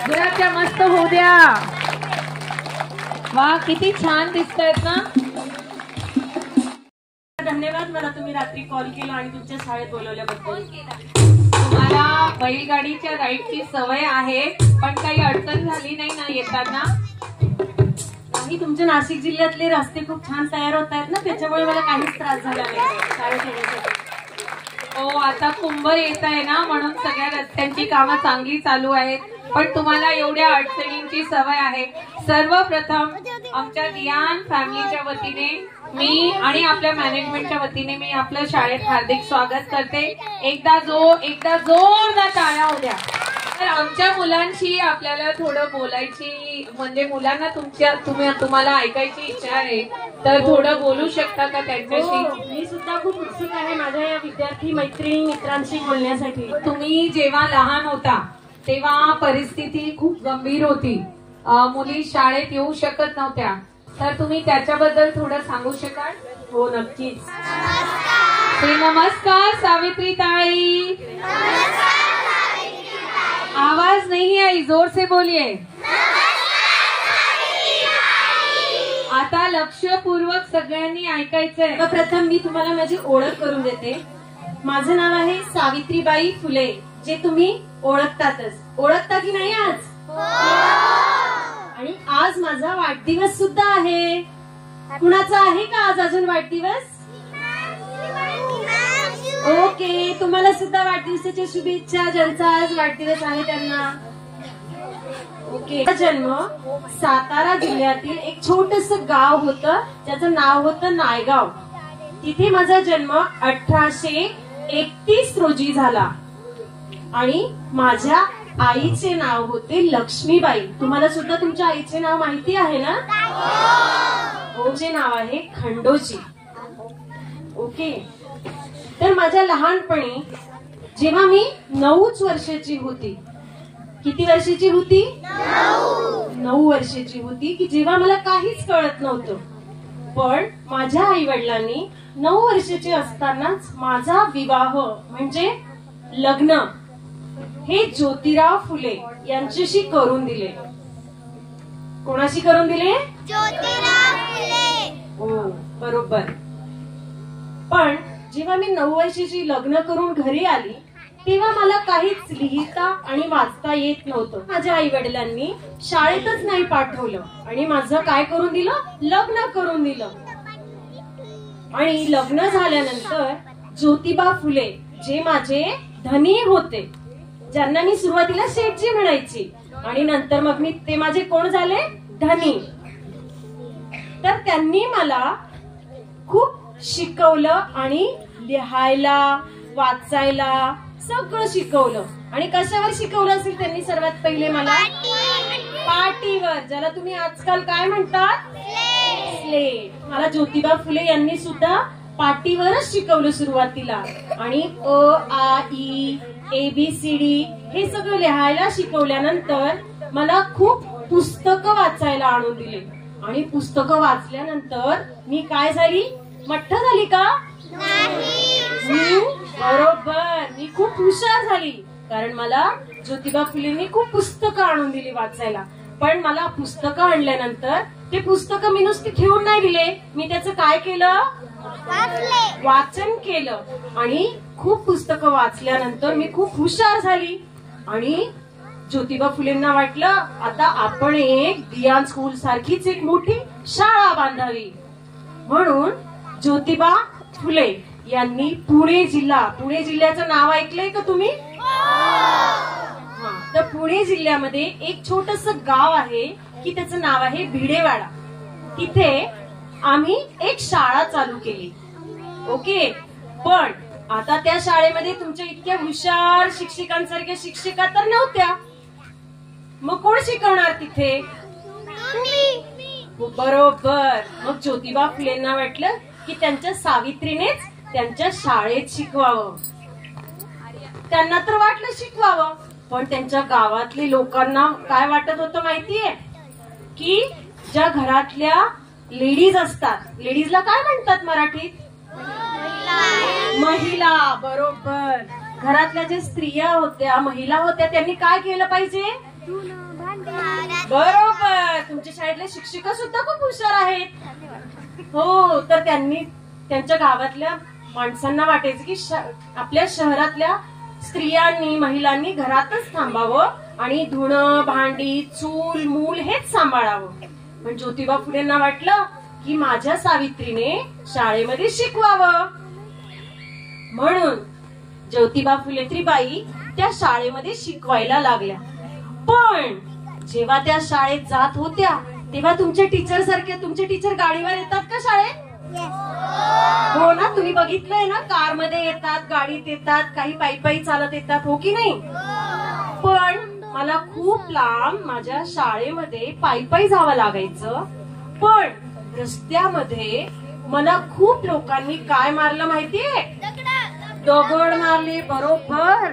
गुलाबजाम मस्त होऊ द्या. वा किती छान दिसतायत ना. धन्यवाद मला तुम्ही रात्री कॉल केला आणि तुमच्या शाळेत बोलवल्याबद्दल. तुम्हाला बैलगाडीच्या राईडची सवय आहे पण काही अडचण झाली नाही ना येताना? आणि तुमच्या नाशिक जिल्ह्यातले रस्ते खूप छान तयार होत आहेत ना, त्याच्यामुळे मला काहीच त्रास झाला नाही शाळेत येण्यासाठी. हो आता कुंभ येत आहे ना म्हणून सगळ्या रस्त्यांची कामं चांगली चालू आहेत. पण तुम्हाला एवढ्या अडचणींची सवय आहे. सर्वप्रथम आमच्या दियान फॅमिलीच्या वतीने मी आणि आपल्या मॅनेजमेंटच्या वतीने मी आपलं शाळेत हार्दिक स्वागत करते. एकदा जोरदार टाळ्या होऊ द्या. तर आमच्या मुलांशी आपल्याला थोडं बोलायची म्हणजे मुलांना तुम्हाला ऐकायची इच्छा आहे तर थोडं बोलू शकता का त्यांच्याशी? मी सुद्धा खूप उत्सुक आहे माझ्या या विद्यार्थी मैत्रिणी मित्रांशी बोलण्यासाठी. तुम्ही जेव्हा लहान होता तेव्हा परिस्थिती खूप गंभीर होती. मुली शाळेत येऊ शकत नव्हत्या तर तुम्ही त्याच्याबद्दल थोडं सांगू शकाल? हो नक्कीच. नमस्कार सावित्री ताई. आवाज नहीं आई, जोर से बोलिए. आता लक्षपूर्वक सगळ्यांनी ऐकायचंय. प्रथम मी तुम्हाला माझी ओळख करून देते. माझं नाव आहे सावित्रीबाई फुले, जे तुम्ही ओळखतातच. ओळखता की नाही आज? आणि आज माझा वाढदिवस सुद्धा आहे. कुणाचा आहे का आज अजून वाढदिवस? ओके, तुम्हाला सुद्धा वाढदिवसाच्या शुभेच्छा ज्यांचा आज वाढदिवस आहे त्यांना. ओके. जन्म सातारा जिल्ह्यातील एक छोटस गाव होतं ज्याचं नाव होतं नायगाव. तिथे माझा जन्म 1831 रोजी झाला आणि माझ्या आईचे नाव होते लक्ष्मीबाई. तुम्हाला सुद्धा तुमच्या आईचे नाव माहिती आहे ना? ओचे नाव आहे खंडोजी. ओके. तर माझ्या लहानपणी जेव्हा मी 9 वर्षाची होती, किती वर्षाची होती? 9 वर्षाची होती की जेव्हा मला काहीच कळत नव्हतं. पण माझ्या आई वडिलांनी 9 वर्षाची असतानाच माझा विवाह म्हणजे लग्न हे ज्योतिराव फुले यांच्याशी करून दिले. कोणाशी करून दिले? ज्योतिराव फुले. हो बरोबर. पण जेव्हा मी 9 वर्षाची लग्न करून घरी आली तेव्हा मला काहीच लिहिता आणि वाचता येत नव्हतं. माझ्या आई वडिलांनी शाळेतच नाही पाठवलं आणि माझं काय करून दिलं? लग्न करून दिलं. आणि लग्न झाल्यानंतर ज्योतिबा फुले जे माझे धनी होते, ज्यांना मी सुरुवातीला शेठजी म्हणायची आणि नंतर मग ते माझे कोण झाले? धनी. तर त्यांनी मला खूप शिकवलं आणि लिहायला वाचायला सगळं शिकवलं. आणि कशावर शिकवलं असेल त्यांनी? सर्वात पहिले मला पाटीवर, ज्याला तुम्ही आजकाल काय म्हणतात? स्लेट. मला ज्योतिबा फुले यांनी सुद्धा पाटीवरच शिकवलं सुरुवातीला. आणि अ आ ई ABCD हे सगळं लिहायला शिकवल्यानंतर मला खूप पुस्तकं वाचायला आणून दिले. आणि पुस्तकं वाचल्यानंतर मी काय झाली? मठ्ठ झाली का? बरोबर, मी खूप हुशार झाली कारण मला ज्योतिबा फुलेंनी खूप पुस्तकं आणून दिली वाचायला. पण मला पुस्तकं आणल्यानंतर ते पुस्तकं मी नुसती ठेवून नाही दिले, मी त्याचं काय केलं? वाचन केलं. आणि खूप पुस्तकं वाचल्यानंतर मी खूप हुशार झाली. आणि ज्योतिबा फुलेंना वाटलं आता आपण एक दियान स्कूल सारखीच एक मोठी शाळा बांधावी. म्हणून ज्योतिबा फुले यांनी पुणे जिल्ह्याचं नाव ऐकलंय का तुम्ही? तर पुणे जिल्ह्यामध्ये एक छोटस गाव आहे की त्याचं नाव आहे भिडेवाडा. तिथे आम्ही एक शाळा चालू केली. ओके. पण आता त्या शाळेमध्ये तुमच्या इतक्या हुशार शिक्षकांसारख्या शिक्षिका तर नव्हत्या. मग कोण शिकवणार तिथे? बरोबर. मग ज्योतिबा फुलेंना वाटलं की त्यांच्या सावित्रीनेच त्यांच्या शाळेत शिकवावं. त्यांना तर वाटलं शिकवावं, पण त्यांच्या गावातल्या लोकांना काय वाटत होतं माहितीये? की ज्या घरातल्या लेडीज असतात, लेडीजला काय म्हणतात मराठीत? महिला. बरोबर. घरातल्या ज्या स्त्रिया होत्या, महिला होत्या, त्यांनी काय केलं पाहिजे? बरोबर, तुमच्या शाळेतल्या शिक्षिका सुद्धा खूप हुशार आहेत. हो, तर त्यांनी त्यांच्या गावातल्या माणसांना वाटायचं की आपल्या शहरातल्या स्त्रियांनी महिलांनी घरातच थांबावं आणि धुणं भांडी चूल मूल हेच सांभाळावं. पण ज्योतिबा फुलेंना वाटलं की माझ्या सावित्रीने शाळेमध्ये शिकवावं. म्हणून ज्योतिबा फुलेत्रीबाई त्या शाळेमध्ये शिकवायला लागल्या. पण जेव्हा त्या शाळेत जात होत्या तेव्हा तुमच्या टीचर गाडीवर येतात का शाळेत? हो ना, तुम्ही बघितलंय ना, कारमध्ये येतात, गाडीत येतात, काही पायी चालत येतात, हो की नाही? पण मला खूप लांब माझ्या शाळेमध्ये पायी जावं लागायचं. पण रस्त्यामध्ये मला खूप लोकांनी काय मारलं माहितीये? दगड मारले. बरोबर,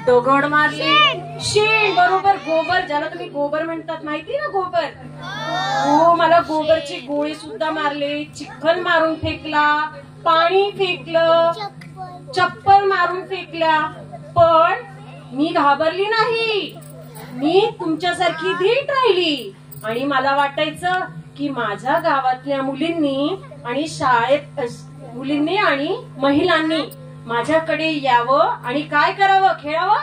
दगड मारले. शेण, बरोबर, गोबर, ज्याला तुम्ही गोबर म्हणतात माहिती ना, गोबर. हो, मला गोबरचे गोळे सुद्धा मारले. चिखल मारून फेकला, पाणी फेकलं, चप्पल मारून फेकल्या. पण मी घाबरली नाही. मी तुमच्यासारखी धीट राहिली. आणि मला वाटायचं की माझ्या गावातल्या मुलींनी आणि महिलांनी माझ्याकडे यावं आणि काय करावं? खेळावं.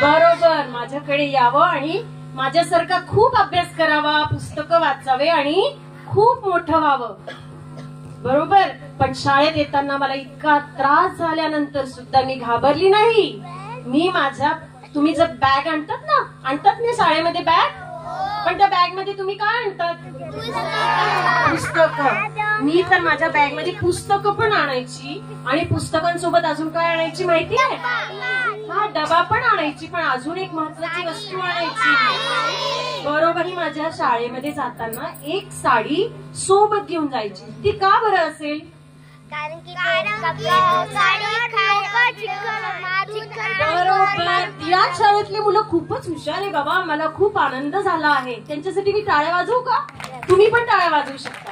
बरोबर, माझ्याकडे यावं आणि माझ्यासारखा खूप अभ्यास करावा, पुस्तकं वाचावे आणि खूप मोठं व्हावं. बरोबर. पण शाळेत येताना मला इतका त्रास झाल्यानंतर सुद्धा मी घाबरली नाही. तुम्ही जर बॅग आणतात ना शाळेमध्ये बॅग, पण त्या बॅग मध्ये तुम्ही काय आणतात? पुस्तकं. मी तर माझ्या बॅग मध्ये पुस्तकं पण आणायची आणि पुस्तकांसोबत अजून काय आणायची माहिती आहे? हा, डबा पण आणायची, पण अजून एक महत्वाची वस्तू आणायची. बरोबर, ही माझ्या शाळेमध्ये जाताना एक साडी सोबत घेऊन जायची. ती का बरं असेल? बरोबर. या शाळेतली मुलं खूपच हुशार आहे बाबा. मला खूप आनंद झाला आहे. त्यांच्यासाठी मी टाळ्या वाजवू का? तुम्ही पण टाळ्या वाजवू शकता.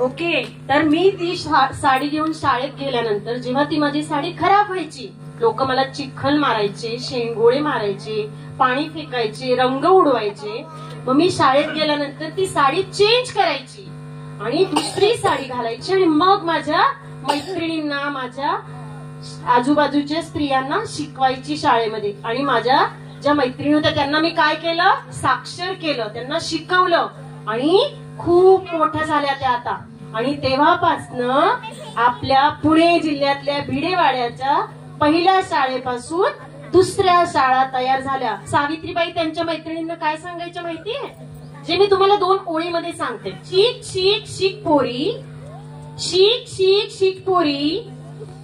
ओके. तर मी ती साडी घेऊन शाळेत गेल्यानंतर जेव्हा ती माझी साडी खराब व्हायची, लोक मला चिखल मारायचे, शेंगोळे मारायचे, पाणी फेकायचे, रंग उडवायचे. मग मी शाळेत गेल्यानंतर ती साडी चेंज करायची आणि दुसरी साडी घालायची आणि मग माझ्या मैत्रिणींना, माझ्या आजूबाजूच्या स्त्रियांना शिकवायची शाळेमध्ये. आणि माझ्या ज्या मैत्रिणी होत्या त्यांना मी काय केलं? साक्षर केलं, त्यांना शिकवलं आणि खूप मोठ्या झाल्या त्या आता. आणि तेव्हापासनं आपल्या पुणे जिल्ह्यातल्या भिडेवाड्याच्या पहिल्या शाळेपासून दुसऱ्या शाळा तयार झाल्या. सावित्रीबाई त्यांच्या मैत्रिणींना काय सांगायच्या माहितीये? जे मी तुम्हाला 2 ओळीमध्ये सांगते. शिक शिक शिक पोरी, शिक शिक शिक पोरी,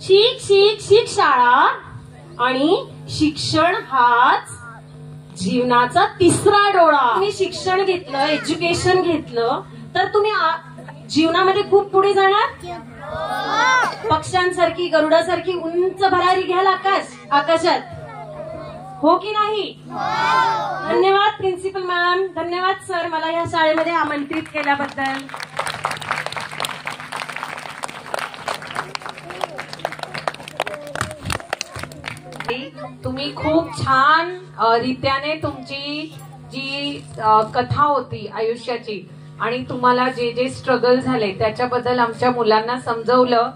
शिक शिक शिक शाळा, आणि शिक्षण हाच जीवनाचा तिसरा डोळा. तुम्ही शिक्षण घेतलं, एज्युकेशन घेतलं तर तुम्ही जीवनामध्ये खूप पुढे जाणार. पक्ष्यांसारखी, गरुडासारखी उंच भरारी घ्याल आकाशात, हो की नाही? धन्यवाद प्रिन्सिपल मॅम, धन्यवाद सर, मला या शाळेमध्ये आमंत्रित केल्याबद्दल. तुम्ही खूप छान रीत्याने तुमची जी कथा होती आयुष्याची आणि तुम्हाला जे जे स्ट्रगल झाले त्याच्याबद्दल आमच्या मुलांना समजवलं.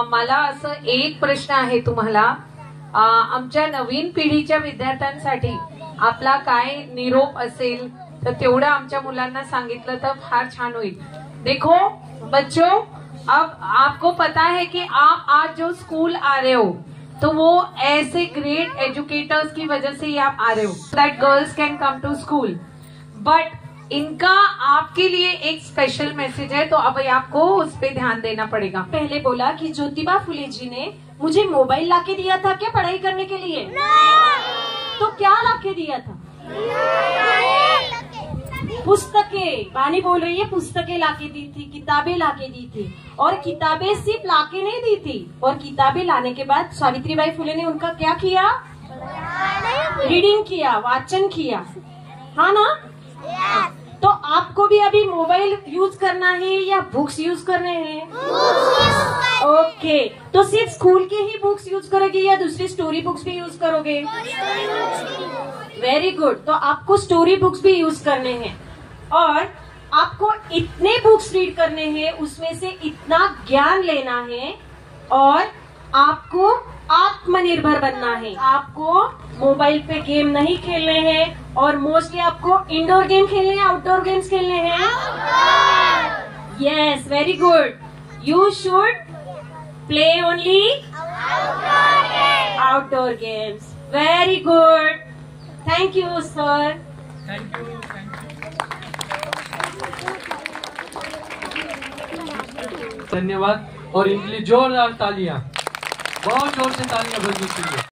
मला असं एक प्रश्न आहे तुम्हाला, आमच्या नवीन पिढीच्या विद्यार्थ्यांसाठी आपला काय निरोप असेल तर तेवढं आमच्या मुलांना सांगितलं तर फार छान होईल. देखो बच्चों, अब आपको पता है कि आप आज जो स्कूल आ रहे हो तो वो ऐसे ग्रेट एजुकेटर्स की वजह से ही आप आ रहे हो, that girls can come to school. But इनका आपके लिए एक स्पेशल मैसेज है, तो अब आपको उस पे ध्यान देना पड़ेगा. पहले बोला कि ज्योतिबा फुले जी ने मुझे मोबाइल लाके दिया था क्या पढ़ाई करने के लिए? तो क्या लाके दिया था? पुस्तकें. बानी बोल रही है पुस्तकें लाके दी थी, किताबें लाके दी थी. और किताबें सिर्फ लाके नहीं दी थी, और किताबें लाने के बाद सावित्रीबाई फुले ने उनका क्या किया? रीडिंग किया, वाचन किया, हाँ ना? तो आपको भी अभी मोबाइल यूज करना है या बुक्स यूज करने हैं? ओके, तो सिर्फ स्कूल के ही बुक्स यूज करोगे या दूसरी स्टोरी बुक्स भी यूज करोगे? वेरी गुड, तो आपको स्टोरी बुक्स भी यूज करने हैं और आपको इतने बुक्स रीड करने हैं, उसमें से इतना ज्ञान लेना है और आपको आत्मनिर्भर बनना है। आपको मोबाइल पे गेम नहीं खेलने हैं और मोस्टली आपको इंडोर गेम खेलने हैं, आउटडोर गेम्स खेलने हैं। Yes, very good, you should play only outdoor games. Very good, thank you sir. Thank you. धन्यवाद। और इनके लिए जोरदार तालियां, बहुत जोर से तालियां बजनी चाहिए।